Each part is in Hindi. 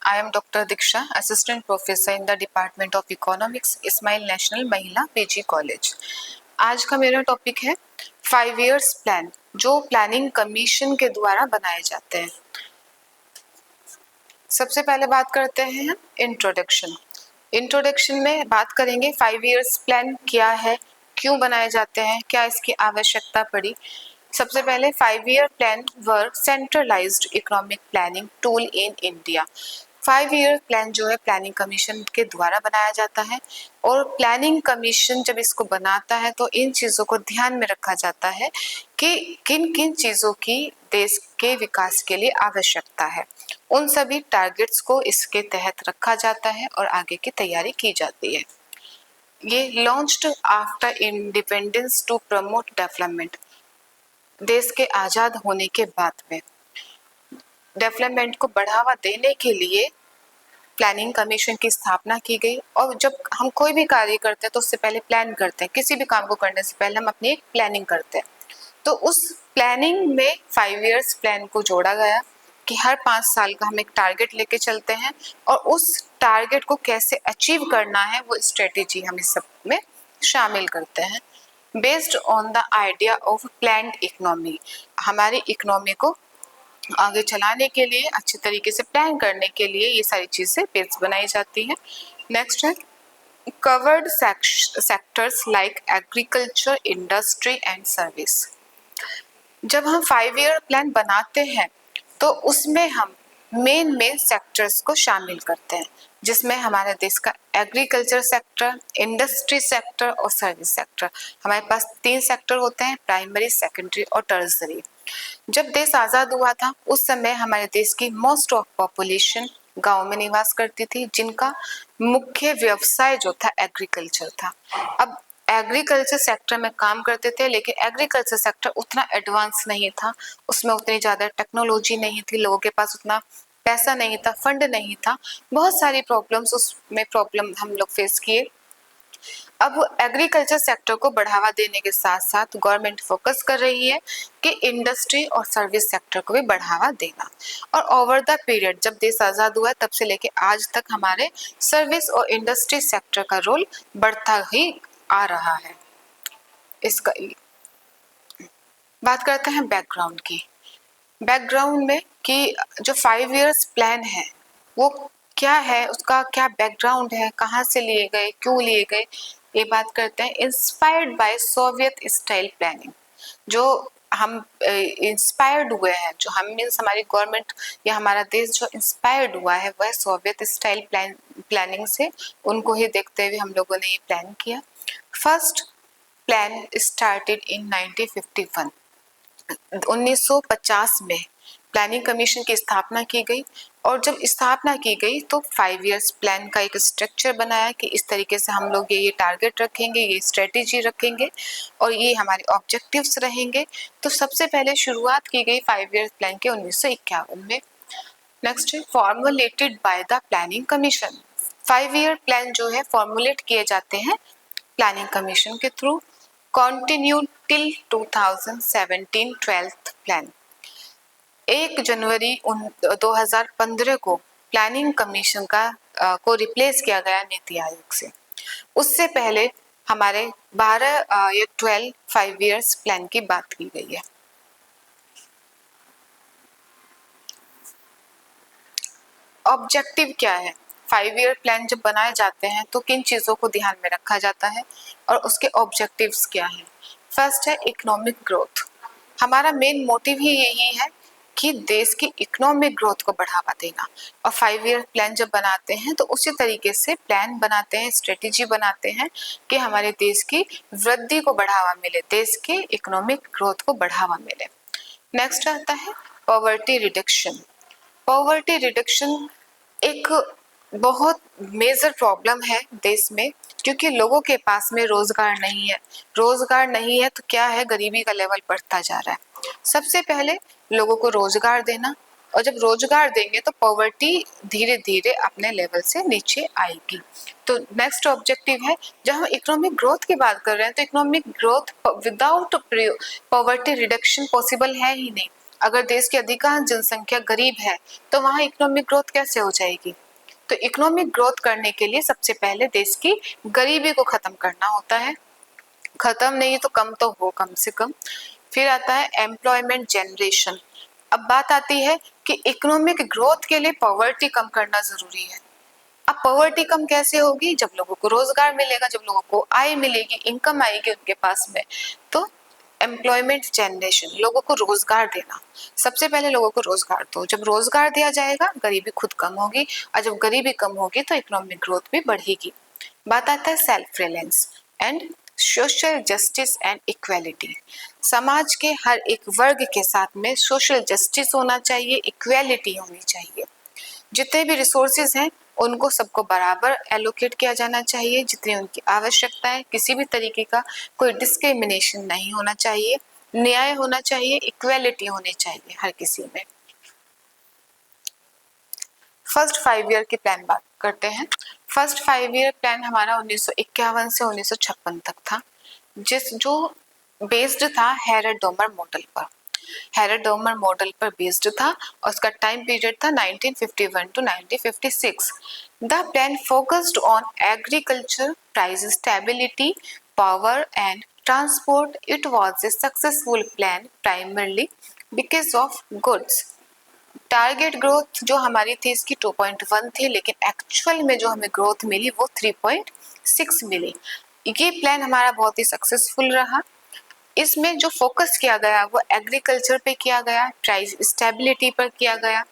I am Dr. Diksha, Assistant Professor in the Department of Economics, Ismail National महिला PG कॉलेज। आज का मेरा टॉपिक है 5 years प्लान, जो प्लानिंग कमीशन के द्वारा बनाए जाते हैं। सबसे पहले बात करते हैं इंट्रोडक्शन। इंट्रोडक्शन में बात करेंगे 5 years प्लान क्या है, क्यों बनाए जाते हैं, क्या इसकी आवश्यकता पड़ी। सबसे पहले 5 year plan were centralised economic planning tool in India. 5 year plan जो है प्लानिंग कमीशन के द्वारा बनाया जाता है, और प्लानिंग कमीशन जब इसको बनाता है तो इन चीज़ों को ध्यान में रखा जाता है कि किन किन चीज़ों की देश के विकास के लिए आवश्यकता है। उन सभी टारगेट्स को इसके तहत रखा जाता है और आगे की तैयारी की जाती है। ये launched after independence to promote development, देश के आज़ाद होने के बाद में डेवलपमेंट को बढ़ावा देने के लिए प्लानिंग कमीशन की स्थापना की गई। और जब हम कोई भी कार्य करते हैं तो उससे पहले प्लान करते हैं, किसी भी काम को करने से पहले हम अपनी एक प्लानिंग करते हैं। तो उस प्लानिंग में 5 years प्लान को जोड़ा गया कि हर 5 साल का हम एक टारगेट लेके चलते हैं, और उस टारगेट को कैसे अचीव करना है वो स्ट्रेटेजी हम इस सब में शामिल करते हैं। Based on the idea of planned economy, हमारी इकोनॉमी को आगे चलाने के लिए, अच्छे तरीके से प्लान करने के लिए ये सारी चीज़ें बेस बनाई जाती हैं। नेक्स्ट है covered sectors like agriculture, industry and service. जब हम 5 year प्लान बनाते हैं तो उसमें हम मेन सेक्टर्स को शामिल करते हैं, जिसमें हमारे देश का एग्रीकल्चर सेक्टर, इंडस्ट्री सेक्टर और सर्विस सेक्टर। हमारे पास 3 सेक्टर होते हैं, प्राइमरी, सेकेंडरी और टर्सरी। जब देश आज़ाद हुआ था उस समय हमारे देश की मोस्ट ऑफ पॉपुलेशन गांव में निवास करती थी, जिनका मुख्य व्यवसाय जो था एग्रीकल्चर था। अब एग्रीकल्चर सेक्टर में काम करते थे, लेकिन एग्रीकल्चर सेक्टर उतना एडवांस नहीं था, उसमें उतनी ज़्यादा टेक्नोलॉजी नहीं थी, लोगों के पास उतना पैसा नहीं था, फंड नहीं था, बहुत सारी प्रॉब्लम हम लोग फेस किए। अब एग्रीकल्चर सेक्टर को बढ़ावा देने के साथ साथ गवर्नमेंट फोकस कर रही है कि इंडस्ट्री और सर्विस सेक्टर को भी बढ़ावा देना। और ओवर द पीरियड जब देश आज़ाद हुआ तब से लेके आज तक हमारे सर्विस और इंडस्ट्री सेक्टर का रोल बढ़ता ही आ रहा है। इसका बात करते हैं बैकग्राउंड की। बैकग्राउंड में कि जो 5 years प्लान है वो क्या है, उसका क्या बैकग्राउंड है, कहाँ से लिए गए, क्यों लिए गए, ये बात करते हैं। Inspired by Soviet style planning, जो हम इंस्पायर्ड हुए हैं, जो हम मीन्स हमारी गवर्नमेंट या हमारा देश जो इंस्पायर्ड हुआ है वह सोवियत स्टाइल प्लानिंग से, उनको ही देखते हुए हम लोगों ने ये प्लान किया। फर्स्ट प्लान स्टार्टेड इन 1951, 1950 में प्लानिंग कमीशन की स्थापना की गई। और जब स्थापना की गई तो 5 years प्लान का एक स्ट्रक्चर बनाया कि इस तरीके से हम लोग ये टारगेट रखेंगे, ये स्ट्रेटेजी रखेंगे और ये हमारे ऑब्जेक्टिव्स रहेंगे। तो सबसे पहले शुरुआत की गई 5 years प्लान के 1951 में। नेक्स्ट है formulated by the planning commission. 5 year plan जो है फॉर्मुलेट किए जाते हैं प्लानिंग कमीशन के through. Continue till 2017 12th plan. 1 जनवरी 2015 को प्लानिंग कमीशन को रिप्लेस किया गया नीति आयोग से। उससे पहले हमारे 12 या 12 5 years प्लान की बात की गई है। ऑब्जेक्टिव क्या है? 5 year प्लान जब बनाए जाते हैं तो किन चीज़ों को ध्यान में रखा जाता है और उसके ऑब्जेक्टिव्स क्या हैं? फर्स्ट है इकोनॉमिक ग्रोथ। हमारा मेन मोटिव ही यही है कि देश की इकोनॉमिक ग्रोथ को बढ़ावा देना। और 5 year प्लान जब बनाते हैं तो उसी तरीके से प्लान बनाते हैं, स्ट्रेटेजी बनाते हैं कि हमारे देश की वृद्धि को बढ़ावा मिले, देश के इकोनॉमिक ग्रोथ को बढ़ावा मिले। नेक्स्ट आता है पॉवर्टी रिडक्शन। पॉवर्टी रिडक्शन एक बहुत मेजर प्रॉब्लम है देश में, क्योंकि लोगों के पास में रोजगार नहीं है। रोजगार नहीं है तो क्या है, गरीबी का लेवल बढ़ता जा रहा है। सबसे पहले लोगों को रोजगार देना, और जब रोजगार देंगे तो पॉवर्टी धीरे धीरे अपने लेवल से नीचे आएगी। तो नेक्स्ट ऑब्जेक्टिव है, जब हम इकोनॉमिक ग्रोथ की बात कर रहे हैं तो economic growth without poverty reduction possible है ही नहीं। अगर देश की अधिकांश जनसंख्या गरीब है तो वहां इकोनॉमिक ग्रोथ कैसे हो जाएगी? तो इकोनॉमिक ग्रोथ करने के लिए सबसे पहले देश की गरीबी को खत्म करना होता है, खत्म नहीं तो कम तो हो कम से कम। फिर आता है एम्प्लॉयमेंट जनरेशन। अब बात आती है कि इकोनॉमिक ग्रोथ के लिए पॉवर्टी कम करना जरूरी है। अब पॉवर्टी कम कैसे होगी? जब लोगों को रोजगार मिलेगा, जब लोगों को आय मिलेगी, इनकम आएगी उनके पास में। तो एम्प्लॉयमेंट जनरेशन, लोगों को रोजगार देना। सबसे पहले लोगों को रोजगार दो, जब रोजगार दिया जाएगा गरीबी खुद कम होगी, और जब गरीबी कम होगी तो इकोनॉमिक ग्रोथ भी बढ़ेगी। बात आता है self reliance and social justice and equality. समाज के हर एक वर्ग के साथ में सोशल जस्टिस होना चाहिए, इक्वेलिटी होनी चाहिए। जितने भी रिसोर्सेज हैं उनको सबको बराबर एलोकेट किया जाना चाहिए, जितनी उनकी आवश्यकता है। किसी भी तरीके का कोई डिस्क्रिमिनेशन नहीं होना चाहिए, न्याय होना चाहिए, इक्वेलिटी होनी चाहिए हर किसी में। फर्स्ट 5 ईयर की प्लान बात करते हैं। फर्स्ट 5 ईयर प्लान हमारा 1951 से 1956 तक था, जो बेस्ड था हेरेड-डोमर मॉडल पर। हेरेड-डोमर मॉडल पर बेस्ड था और उसका टाइम पीरियड था 1951 to 1956। The plan focused on agriculture, price stability, power and transport. It was a successful plan primarily because of goods. Target growth जो हमारी थी इसकी 2.1 थी, लेकिन एक्चुअल में जो हमें ग्रोथ मिली वो 3.6 मिली। ये प्लान हमारा बहुत ही सक्सेसफुल रहा। इसमें जो फोकस किया गया वो एग्रीकल्चर पे किया गया, प्राइस स्टेबिलिटी पर किया गया,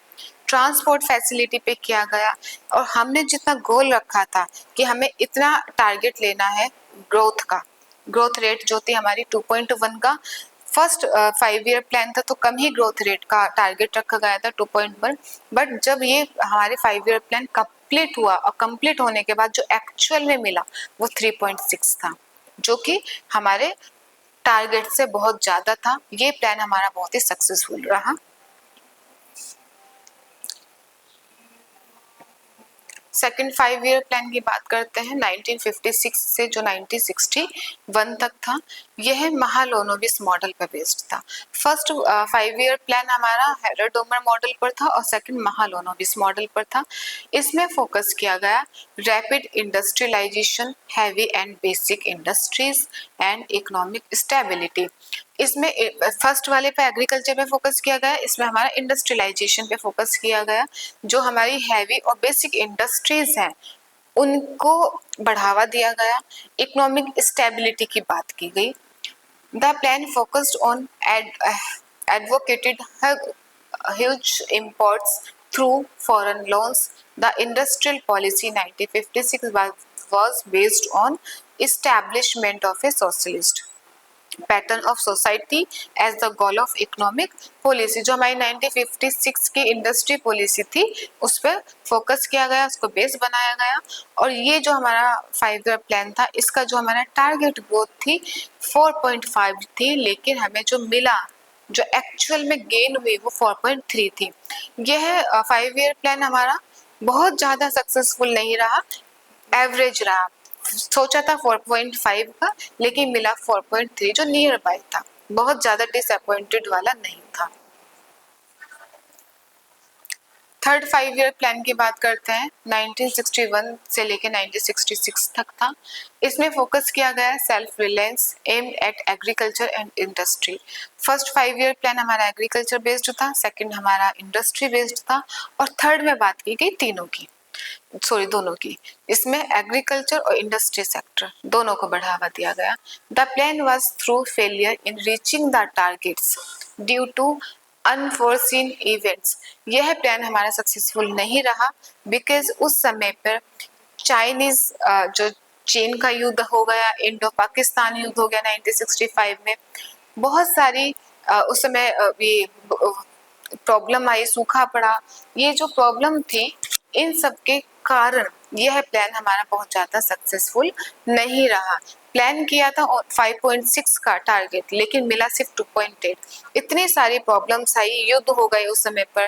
ट्रांसपोर्ट फैसिलिटी पे किया गया, और हमने जितना गोल रखा था कि हमें इतना टारगेट लेना है ग्रोथ का, ग्रोथ रेट जो थी हमारी 2.1 का। फर्स्ट 5 ईयर प्लान था तो कम ही ग्रोथ रेट का टारगेट रखा गया था 2.1, बट जब ये हमारे 5 ईयर प्लान कंप्लीट हुआ और कंप्लीट होने के बाद जो एक्चुअल में मिला वो 3.6 था, जो कि हमारे टारगेट से बहुत ज्यादा था। ये प्लान हमारा बहुत ही सक्सेसफुल रहा। सेकेंड 5 ईयर प्लान की बात करते हैं 1956 से जो 1961 तक था। यह महालोनोविस मॉडल पर बेस्ड था। फर्स्ट 5 ईयर प्लान हमारा हेरेड-डोमर मॉडल पर था और सेकंड महालोनोविस मॉडल पर था। इसमें फोकस किया गया rapid industrialisation, heavy and basic industries and economic stability. इसमें फर्स्ट वाले पे एग्रीकल्चर पे फोकस किया गया, इसमें हमारा इंडस्ट्रियलाइजेशन पे फोकस किया गया। जो हमारी हैवी और बेसिक इंडस्ट्रीज हैं उनको बढ़ावा दिया गया, इकोनॉमिक स्टेबिलिटी की बात की गई। The plan focused on advocated huge imports through foreign loans. The industrial policy 1956 was based on establishment of a socialist pattern of society as the goal of economic policy. जो हमारी 1956 की इंडस्ट्री पॉलिसी थी उस पर फोकस किया गया, उसको बेस बनाया गया। और ये जो हमारा 5 ईयर प्लान था इसका जो हमारा टारगेट ग्रोथ थी 4.5 थी, लेकिन हमें जो मिला, जो एक्चुअल में गेन हुई वो 4.3 थी। यह 5 ईयर प्लान हमारा बहुत ज्यादा सक्सेसफुल नहीं रहा, एवरेज रहा। सोचा था 4.5 का लेकिन मिला 4.3 जो नियर बाय था, बहुत ज्यादा डिसअपॉइंटेड वाला नहीं था। थर्ड 5 ईयर प्लान की बात करते हैं 1961 से लेकर 1966 तक था। इसमें फोकस किया गया self reliance aimed at agriculture and industry. First 5 year plan हमारा एग्रीकल्चर बेस्ड था, सेकंड हमारा इंडस्ट्री बेस्ड था, और थर्ड में बात की गई दोनों की। इसमें एग्रीकल्चर और इंडस्ट्री सेक्टर दोनों को बढ़ावा दिया गया। The plan was through failure in reaching the targets due to unforeseen events. यह प्लान हमारा सक्सेसफुल नहीं रहा बिकॉज उस समय पर चाइनीज जो चीन का युद्ध हो गया, इंडो पाकिस्तान युद्ध हो गया 1965 में, बहुत सारी उस समय ये प्रॉब्लम आई, सूखा पड़ा। ये जो प्रॉब्लम थी इन सब के कारण यह प्लान हमारा बहुत ज्यादा सक्सेसफुल नहीं रहा। प्लान किया था 5.6 का टारगेट लेकिन मिला सिर्फ 2.8। इतनी सारी प्रॉब्लम्स आई, युद्ध हो गए उस समय पर,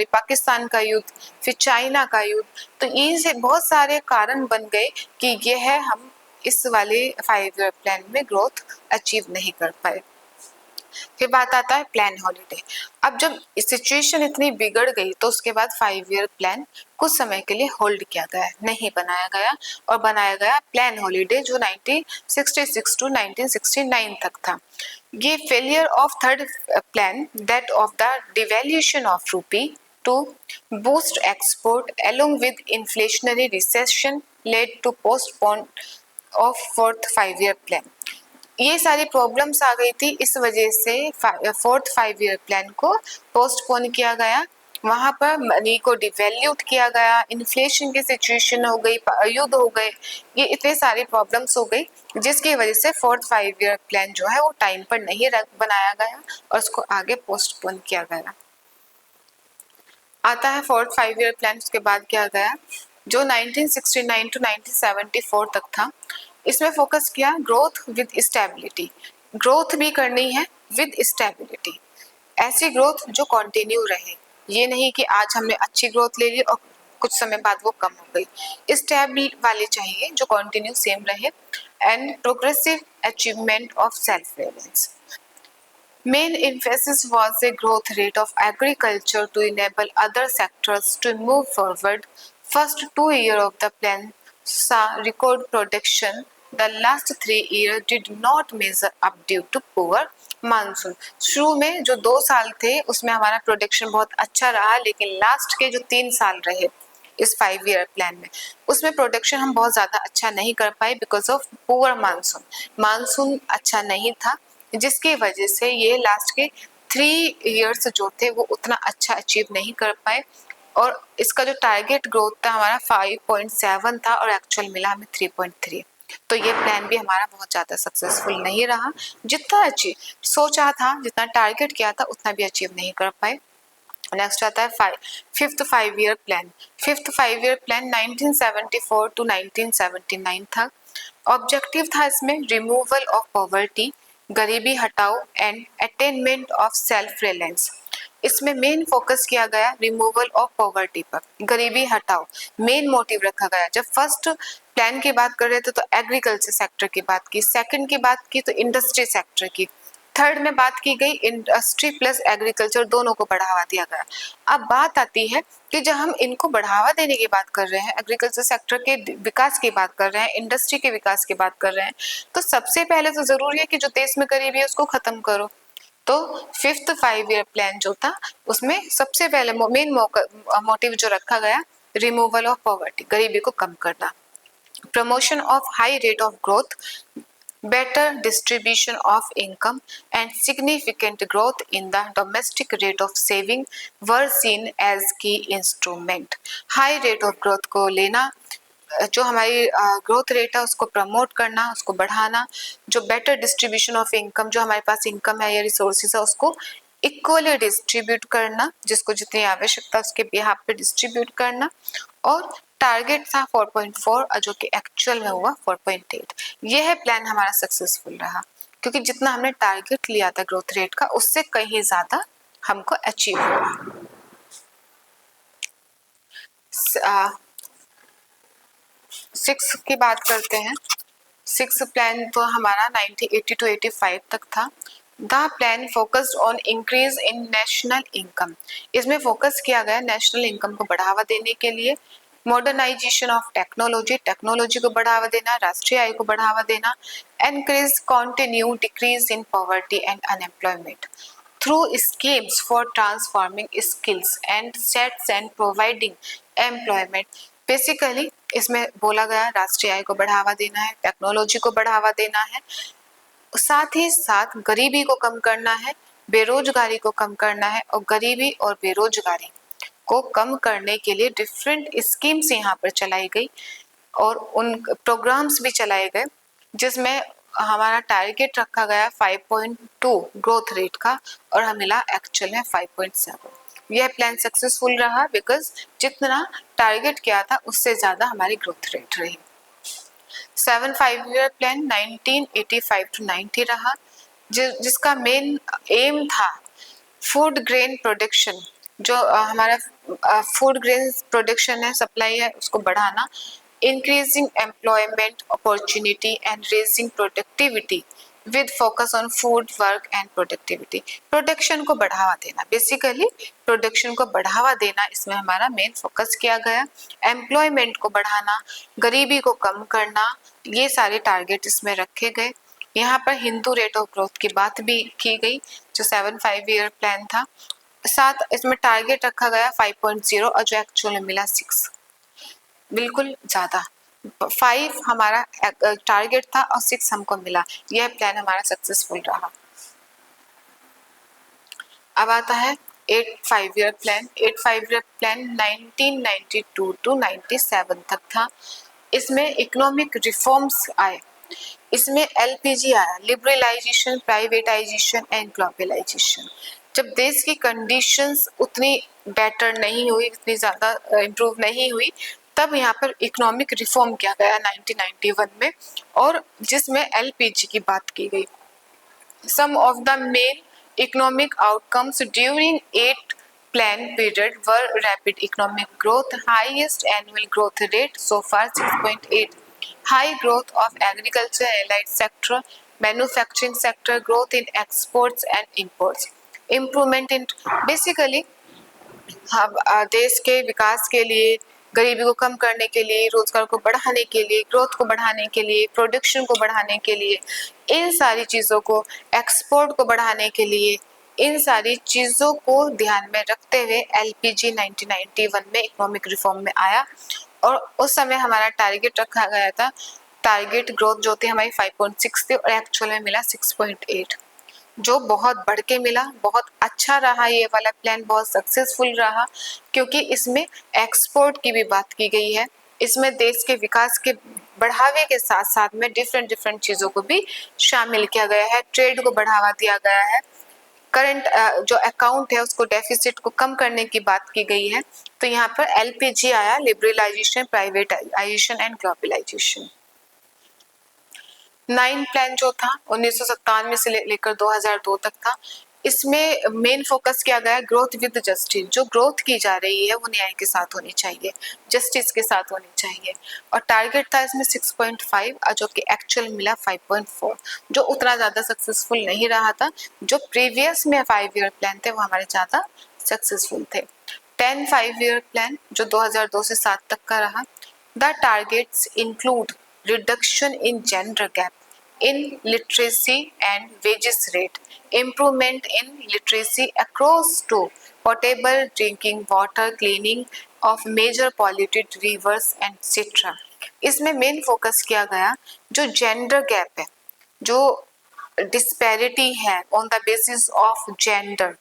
पाकिस्तान का युद्ध, फिर चाइना का युद्ध, तो ये से बहुत सारे कारण बन गए कि यह हम इस वाले 5 ईयर प्लान में ग्रोथ अचीव नहीं कर पाए। फिर बात आता है प्लान हॉलीडे। अब जब सिचुएशन इतनी बिगड़ गई तो उसके बाद 5 ईयर प्लान कुछ समय के लिए होल्ड किया गया, नहीं बनाया गया, और बनाया गया प्लान हॉलीडे जो 1966 टू 1969 तक था। ये failure of third plan, that of the devaluation of रूपी to boost export along with inflationary recession led to postpone of fourth 5 year plan। ये सारी प्रॉब्लम्स आ गई थी, इस वजह से फोर्थ 5 ईयर प्लान को पोस्टपोन किया गया। वहां पर मनी को डिवैल्यूट किया गया, इन्फ्लेशन की सिचुएशन हो गई, युद्ध हो गए, ये इतने सारी प्रॉब्लम्स हो गई जिसकी वजह से फोर्थ 5 ईयर प्लान जो है वो टाइम पर नहीं बनाया गया और उसको आगे पोस्टपोन किया गया। आता है फोर्थ 5 ईयर प्लान। उसके बाद किया गया जो 1969 टू 1974 तक था, इसमें फोकस किया ग्रोथ विद स्टेबिलिटी। ग्रोथ भी करनी है विद स्टेबिलिटी, ऐसी ग्रोथ जो कंटिन्यू रहे, ये नहीं कि आज हमने अच्छी ग्रोथ ले ली और कुछ समय बाद वो कम हो गई। स्टेबल वाली चाहिए जो कंटिन्यू सेम रहे। And progressive achievement of self reliance. Main emphasis was a growth rate of agriculture to enable other sectors to move forward. First 2 years of the plan saw record production. The last 3 years did not measure up due to poor monsoon. शुरू में जो 2 साल थे उसमें हमारा प्रोडक्शन बहुत अच्छा रहा, लेकिन लास्ट के जो 3 साल रहे इस 5 ईयर प्लान में, उसमें प्रोडक्शन हम बहुत ज्यादा अच्छा नहीं कर पाए because of poor monsoon. Monsoon अच्छा नहीं था जिसकी वजह से ये लास्ट के 3 इयर्स जो थे वो उतना अच्छा अचीव नहीं कर पाए, और इसका जो टारगेट ग्रोथ था हमारा 5.7 था और एक्चुअल मिला हमें 3.3। तो ये प्लान भी हमारा बहुत ज्यादा सक्सेसफुल नहीं रहा, जितना अचीव सोचा था, जितना टारगेट किया था उतना भी अचीव नहीं कर पाए। नेक्स्ट आता है fifth 5 year plan. Fifth 5 year plan 1974 to 1979 था। ऑब्जेक्टिव था इसमें रिमूवल ऑफ पॉवर्टी, गरीबी हटाओ and attainment of self reliance. इसमें मेन फोकस किया गया रिमूवल ऑफ पॉवर्टी पर, गरीबी हटाओ मेन मोटिव रखा गया। जब फर्स्ट प्लान की बात कर रहे थे तो एग्रीकल्चर सेक्टर की बात की, सेकंड की बात की तो इंडस्ट्री सेक्टर की, थर्ड में बात की गई इंडस्ट्री प्लस एग्रीकल्चर दोनों को बढ़ावा दिया गया। अब बात आती है कि जब हम इनको बढ़ावा देने की बात कर रहे हैं, एग्रीकल्चर सेक्टर के विकास की बात कर रहे हैं, इंडस्ट्री के विकास की बात कर रहे हैं, तो सबसे पहले तो जरूरी है कि जो देश में गरीबी है उसको खत्म करो। तो फिफ्थ 5 ईयर प्लान जो था उसमें सबसे पहले मेन मोटिव जो रखा गया रिमूवल ऑफ पॉवर्टी, गरीबी को कम करना, promotion of high rate of growth, better distribution of income and significant growth in the domestic rate of saving were seen as key instrument। high rate of growth को लेना, जो हमारी ग्रोथ रेट है उसको प्रमोट करना, उसको बढ़ाना, जो बेटर डिस्ट्रीब्यूशन ऑफ इनकम, जो हमारे पास इनकम है या रिसोर्सेज है उसको इक्वली डिस्ट्रीब्यूट करना, जिसको जितनी आवश्यकता उसके बिहाफ पे डिस्ट्रीब्यूट करना, और टारगेट था 4.4 जो कि एक्चुअल में हुआ 4.8। यह प्लान हमारा सक्सेसफुल रहा क्योंकि जितना हमने टारगेट लिया था ग्रोथ रेट का उससे कहीं ज्यादा हमको अचीव हुआ। 6 की बात करते हैं। 6 प्लान तो हमारा 1980 टू 85 तक था। The plan focused on increase in national income. इसमें फोकस किया गया नेशनल इनकम को बढ़ावा देने के लिए, मॉडर्नाइजेशन ऑफ टेक्नोलॉजी, टेक्नोलॉजी को बढ़ावा देना, राष्ट्रीय आय को बढ़ावा देना, encourage continue decrease in poverty and unemployment through schemes for transforming skills and sets and providing employment. Basically इसमें बोला गया राष्ट्रीय आय को बढ़ावा देना है, टेक्नोलॉजी को बढ़ावा देना है, साथ ही साथ गरीबी को कम करना है, बेरोजगारी को कम करना है, और गरीबी और बेरोजगारी को कम करने के लिए डिफरेंट स्कीम्स यहाँ पर चलाई गई और उन प्रोग्राम्स भी चलाए गए जिसमें हमारा टारगेट रखा गया 5.2 ग्रोथ रेट का और हमें मिला एक्चुअल में 5.7। यह प्लान सक्सेसफुल रहा बिकॉज जितना टारगेट किया था उससे ज्यादा हमारी ग्रोथ रेट रही। 7 5 ईयर प्लान 1985 टू 90 रहा, जिसका मेन एम था फूड ग्रेन प्रोडक्शन, जो हमारा फूड ग्रेन प्रोडक्शन है, सप्लाई है, उसको बढ़ाना, increasing employment opportunity and raising productivity with focus on food, work and productivity. Production को बढ़ावा देना, बेसिकली प्रोडक्शन को बढ़ावा देना इसमें हमारा मेन फोकस किया गया। एम्प्लॉयमेंट को बढ़ाना, गरीबी को कम करना, ये सारे टारगेट इसमें रखे गए। यहाँ पर हिंदू रेट ऑफ ग्रोथ की बात भी की गई जो 7 5 ईयर प्लान था। साथ इसमें टारगेट रखा गया 5.0 और जो एक्चुअल में मिला 6, बिल्कुल ज्यादा। 5 हमारा टारगेट था और 6 हमको मिला, यह प्लान हमारा सक्सेसफुल रहा। अब आता है 8 5 year plan. 8 5 year plan 1992 to 97 तक था। इसमें इकोनॉमिक रिफॉर्म्स आए, इसमें एलपीजी आया, लिबरलाइजेशन, प्राइवेटाइजेशन एंड ग्लोबलाइजेशन। जब देश की कंडीशंस उतनी बेटर नहीं हुई, इतनी ज्यादा इम्प्रूव नहीं हुई, तब यहाँ पर इकोनॉमिक रिफॉर्म किया गया 1991 में, और जिसमें एलपीजी की बात की गई। Some of the main economic outcomes during 8 plan period were rapid economic growth, highest annual growth rate so far 6.8, high growth of agriculture allied sector, manufacturing sector, growth in exports and imports, improvement in basically देश के विकास के लिए, गरीबी को कम करने के लिए, रोजगार को बढ़ाने के लिए, ग्रोथ को बढ़ाने के लिए, प्रोडक्शन को बढ़ाने के लिए, इन सारी चीजों को, एक्सपोर्ट को बढ़ाने के लिए, इन सारी चीजों को ध्यान में रखते हुए एलपीजी 1991 में इकोनॉमिक रिफॉर्म में आया। और उस समय हमारा टारगेट रखा गया था, टारगेट ग्रोथ जो थी हमारी 5.6 थी और एक्चुअल में मिला 6.8, जो बहुत बढ़ के मिला। बहुत अच्छा रहा ये वाला प्लान, बहुत सक्सेसफुल रहा, क्योंकि इसमें एक्सपोर्ट की भी बात की गई है। इसमें देश के विकास के बढ़ावे के साथ साथ में डिफरेंट चीजों को भी शामिल किया गया है। ट्रेड को बढ़ावा दिया गया है, करंट जो अकाउंट है उसको, डेफिसिट को कम करने की बात की गई है। तो यहाँ पर एलपीजी आया, liberalisation, privatisation and globalisation. 9 plan जो था 1997 से लेकर 2002 तक था। इसमें मेन फोकस किया गया ग्रोथ विद जस्टिस। जो ग्रोथ की जा रही है वो न्याय के साथ होनी चाहिए, जस्टिस के साथ होनी चाहिए। और टारगेट था इसमें 6.5 और जो कि एक्चुअल मिला 5.4, जो उतना ज्यादा सक्सेसफुल नहीं रहा था। जो प्रीवियस में 5 ईयर प्लान थे वो हमारे ज्यादा सक्सेसफुल थे। 10 5 ईयर प्लान जो 2002 से 7 तक का रहा। The targets include reduction in gender gap, in literacy and wages rate, improvement in literacy across to potable drinking water, cleaning of major polluted rivers etc. इसमें मेन फोकस किया गया जो जेंडर गैप है, जो डिस्पैरिटी है on the basis of gender,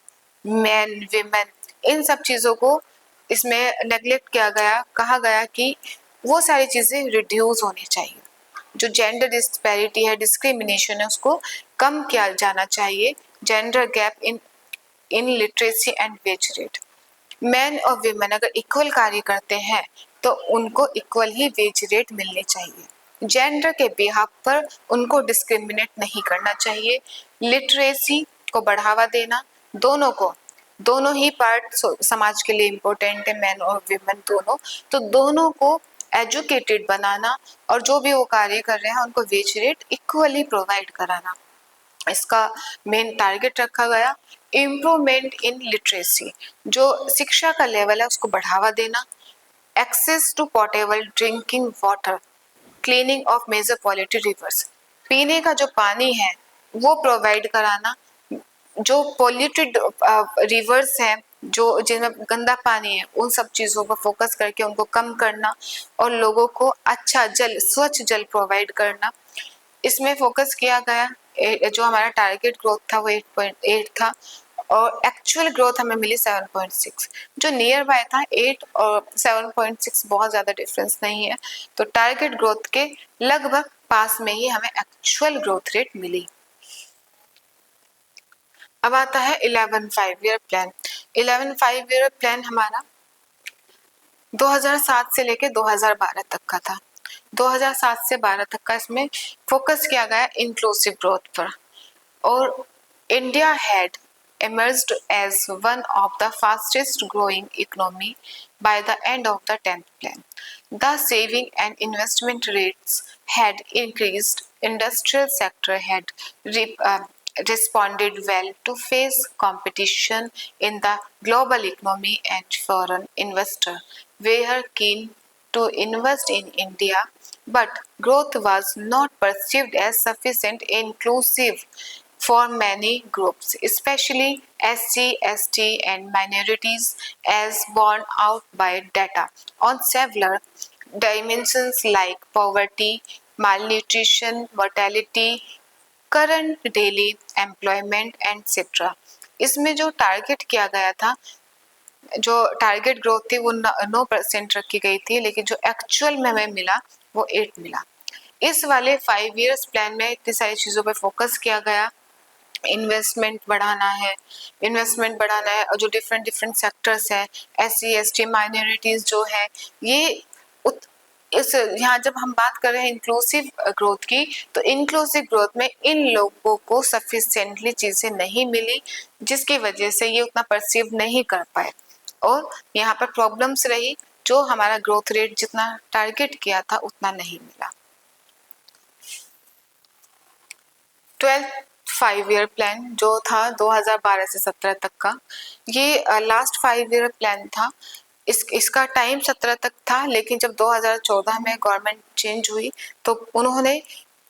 man women, इन सब चीजों को इसमें नेग्लेक्ट किया गया। कहा गया कि वो सारी चीजें रिड्यूस होनी चाहिए। जो जेंडर डिस्पैरिटी है, डिस्क्रिमिनेशन है, उसको कम किया जाना चाहिए। Gender gap in literacy and wage rate. Man और विमेन अगर इक्वल कार्य करते हैं तो उनको इक्वल ही वेज रेट मिलनी चाहिए। जेंडर के बिहाफ पर उनको डिस्क्रिमिनेट नहीं करना चाहिए। लिटरेसी को बढ़ावा देना, दोनों को, दोनों ही पार्ट समाज के लिए इम्पोर्टेंट है, मैन और विमेन दोनों, तो दोनों को एजुकेटेड बनाना और जो भी वो कार्य कर रहे हैं उनको वेज रेट इक्वली प्रोवाइड कराना, इसका मेन टारगेट रखा गया। इम्प्रूवमेंट इन लिटरेसी, जो शिक्षा का लेवल है उसको बढ़ावा देना। Access to portable drinking water, cleaning of major polluted rivers, पीने का जो पानी है वो प्रोवाइड कराना। जो पॉल्यूटेड रिवर्स हैं, जो जिनमें गंदा पानी है, उन सब चीजों पर फोकस करके उनको कम करना और लोगों को अच्छा जल, स्वच्छ जल प्रोवाइड करना, इसमें फोकस किया गया। जो हमारा टारगेट ग्रोथ था वो 8.8 था और एक्चुअल ग्रोथ हमें मिली 7.6। जो नियर बाय था 8 और 7.6 बहुत ज्यादा डिफरेंस नहीं है, तो टारगेट ग्रोथ के लगभग पास में ही हमें एक्चुअल ग्रोथ रेट मिली। अब आता है 11 5 ईयर प्लान। 11 5 ईयर प्लान हमारा 2007 से लेके 2012 तक का था। 2007 से 12 तक का इसमें फोकस किया गया इंक्लूसिव ग्रोथ पर। और India had emerged as one of the fastest growing economy by the end of the 10th plan. The saving and investment rates had increased. Industrial sector had responded well to face competition in the global economy, and foreign investors were keen to invest in India, but growth was not perceived as sufficient inclusive for many groups, especially SC, ST, and minorities, as borne out by data on several dimensions like poverty, malnutrition, mortality, current daily employment etcetera. इसमें जो टारगेट किया गया था, जो टारगेट ग्रोथ थी वो 9% रखी गई थी, लेकिन जो एक्चुअल में हमें मिला वो 8 मिला। इस वाले 5 इयर्स प्लान में इतनी सारी चीज़ों पर फोकस किया गया। इन्वेस्टमेंट बढ़ाना है, और जो डिफरेंट डिफरेंट सेक्टर्स है, SC, ST, माइनॉरिटीज जो है, ये इस यहाँ जब हम बात कर रहे हैं इंक्लूसिव ग्रोथ की, तो इंक्लूसिव ग्रोथ में इन लोगों को सफिशिएंटली चीजें नहीं मिली, जिसकी वजह से ये उतना परसीव नहीं कर पाए और यहाँ पर प्रॉब्लम्स रही। जो हमारा ग्रोथ रेट जितना टारगेट किया था उतना नहीं मिला। 12th 5 ईयर प्लान जो था 2012 से 17 तक का, ये लास्ट 5 ईयर प्लान था। इसका टाइम 17 तक था, लेकिन जब 2014 में गवर्नमेंट चेंज हुई तो उन्होंने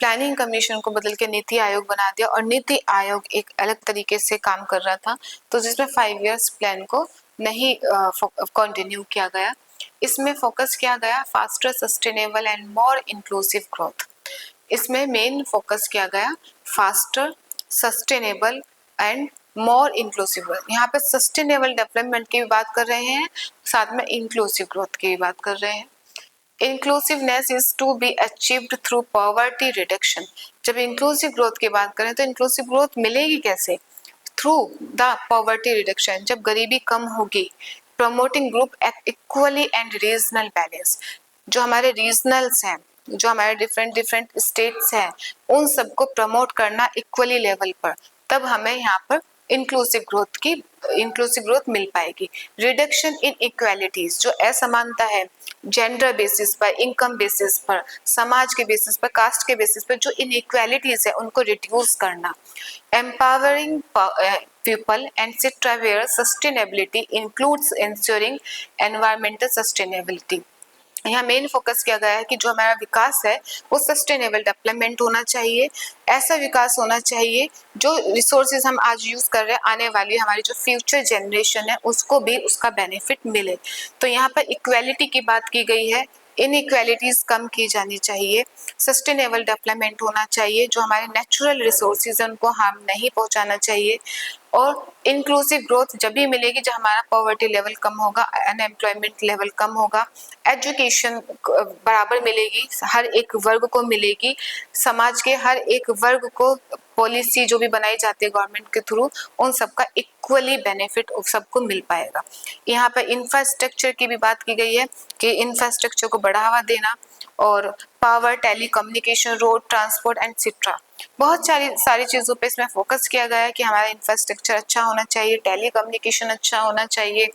प्लानिंग कमीशन को बदल के नीति आयोग बना दिया, और नीति आयोग एक अलग तरीके से काम कर रहा था, तो जिसमें 5 इयर्स प्लान को नहीं कंटिन्यू किया गया। इसमें फोकस किया गया faster, sustainable and more inclusive growth. इसमें मेन फोकस किया गया faster, sustainable and more inclusive. यहाँ पे सस्टेनेबल डेवलपमेंट की भी बात कर रहे हैं, साथ में इंक्लूसिव ग्रोथ की भी बात कर रहे हैं। Inclusiveness is to be achieved through poverty reduction. जब इंक्लूसिव ग्रोथ की बात करें तो इंक्लूसिव ग्रोथ मिलेगी कैसे? थ्रू द पॉवर्टी रिडक्शन, जब गरीबी कम होगी। Promoting group equally and regional balance, जो हमारे रीजनल्स हैं, जो हमारे डिफरेंट डिफरेंट स्टेट्स हैं, उन सबको प्रमोट करना इक्वली लेवल पर, तब हमें यहाँ पर इंक्लूसिव ग्रोथ मिल पाएगी। रिडक्शन इन इक्वालिटीज, जो असमानता है जेंडर बेसिस पर, इनकम बेसिस पर, समाज के बेसिस पर, कास्ट के बेसिस पर जो इनइक्वालिटीज है उनको रिड्यूस करना। Empowering people and etc where sustainability includes ensuring environmental sustainability। यहाँ मेन फोकस किया गया है कि जो हमारा विकास है वो सस्टेनेबल डेवलपमेंट होना चाहिए। ऐसा विकास होना चाहिए जो रिसोर्सेज हम आज यूज कर रहे हैं, आने वाली हमारी जो फ्यूचर जनरेशन है उसको भी उसका बेनिफिट मिले। तो यहाँ पर इक्वालिटी की बात की गई है, इनइक्वालिटीज कम की जानी चाहिए, सस्टेनेबल डेवलपमेंट होना चाहिए, जो हमारे नेचुरल रिसोर्सेज हैं उनको हार्म नहीं पहुंचाना चाहिए, और इंक्लूसिव ग्रोथ जब भी मिलेगी जब हमारा पॉवर्टी लेवल कम होगा, अनएम्प्लॉयमेंट लेवल कम होगा, एजुकेशन बराबर मिलेगी, हर एक वर्ग को मिलेगी, समाज के हर एक वर्ग को पॉलिसी जो भी बनाई जाती है गवर्नमेंट के थ्रू उन सबका इक्वली बेनिफिट सबको मिल पाएगा। यहाँ पर इंफ्रास्ट्रक्चर की भी बात की गई है कि इंफ्रास्ट्रक्चर को बढ़ावा देना, और power, telecommunication, road transport etcetera, बहुत सारी चीज़ों पे इसमें फोकस किया गया है कि हमारा इंफ्रास्ट्रक्चर अच्छा होना चाहिए, टेलीकम्युनिकेशन अच्छा होना चाहिए,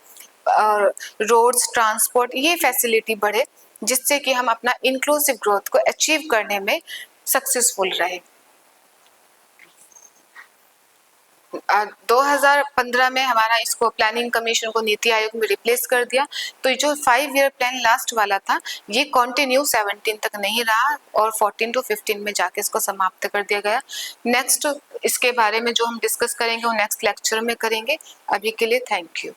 और रोड्स, ट्रांसपोर्ट, ये फैसिलिटी बढ़े, जिससे कि हम अपना इंक्लूसिव ग्रोथ को अचीव करने में सक्सेसफुल रहे। 2015 में हमारा इसको प्लानिंग कमीशन को नीति आयोग में रिप्लेस कर दिया। तो जो 5 ईयर प्लान लास्ट वाला था ये कंटिन्यू 17 तक नहीं रहा, और 14 to 15 में जाके इसको समाप्त कर दिया गया। नेक्स्ट इसके बारे में जो हम डिस्कस करेंगे वो नेक्स्ट लेक्चर में करेंगे। अभी के लिए थैंक यू।